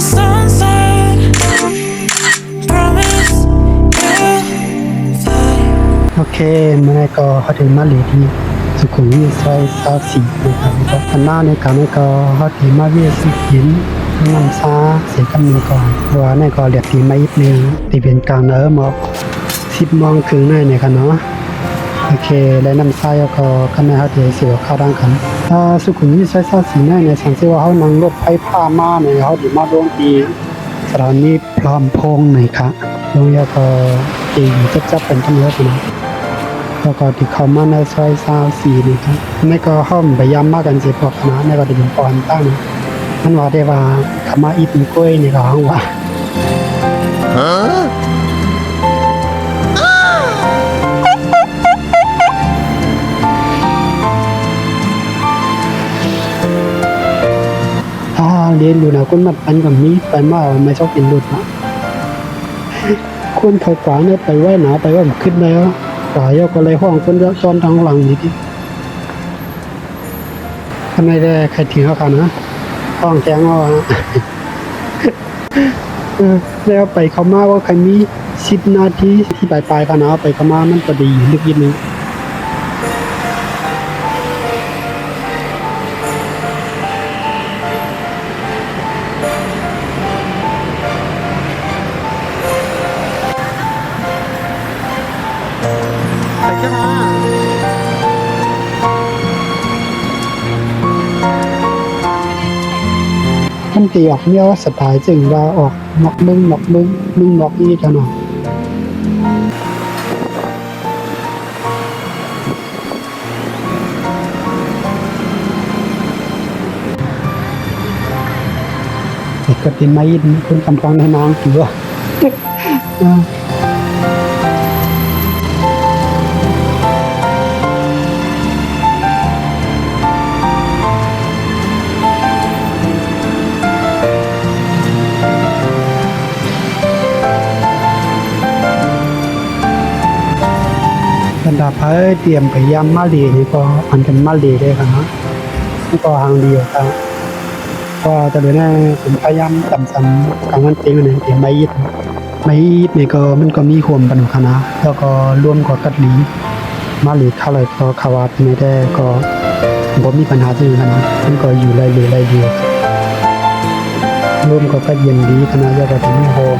sunset. Promise you that. โอเคเมื่อก็เขาถึงมาหลีที่สุขุมวิทซอย24นะครับก็อันหน้าในการนี้ก็เขาถึงมาเวียสิหินน้ำซาเสียกำเนิดก่อนเพราะว่าในก็เรียกตีมาอีกนึงตีเป็นกลางหมอก10 โมงครึ่งเนี่ยค่ะเนาะโอเคและน้ำซาก็ข้างในเขาจะเสียข้าวดังกันสุขุมวิทซอย24เนี่ยสังเกตว่าเขานั่งรถไฟฟ้ามาเนี่ยเขาถึงมาลงที่สถานีพร้อมพงษ์นะคะลงยาก็ตีจับเป็นทั้งเยอะนะแล้วก็ที่เขามาในซอย24นี่ครับนี่ก็ห้องพยายามมากันสิพวกคณะนี่ก็จะเป็นปอนตั้งมันว่าได้ว่าเขามาอีเป็นกล้วยนี่ก็ห้องว่าเรียนอยู่นะคุณมันปันกับมีไปมาไม่ชอบกินหลุดนะคุณเขาขวางเนี่ยไปไหวหนาไปว่าขึ้นแล้วขวายก็เลยห้องคนเยอะซ้อนทางหลังนี่ที่ทำไมได้ใครถึงเขากันนะห้องแจ้งว่าแล้วไปเขามาว่าใครมี10 นาทีที่ปลายกันนะไปเขามามันก็ดีลึกยินนึงมันตีออกเนี่ยสไตล์จึงว่าออกนอกมึงนอกนี่กันเนาะแต่ก็เป็นไม่ยินคุณกำลังในน้ำถือว่าบรรดาพายเตรียมพยายามมาลีนี่ก็อันเป็นมาลีได้ครับนะนี่ก็ทางเดียวครับก็จะเป็นผมพยายามต่ำกลางวันเต็งเลยเตรียมไม่ยิดนี่ก็มันก็มีความปัญหานะแล้วก็ร่วมกับกัดลีมาลีเข้าเลยก็ขาวาไม่ได้ก็ผมมีปัญหาจริงนะมันก็อยู่ไรเดียวร่วมกับกัดเย็นดีคณะยาก็ถึงโฮม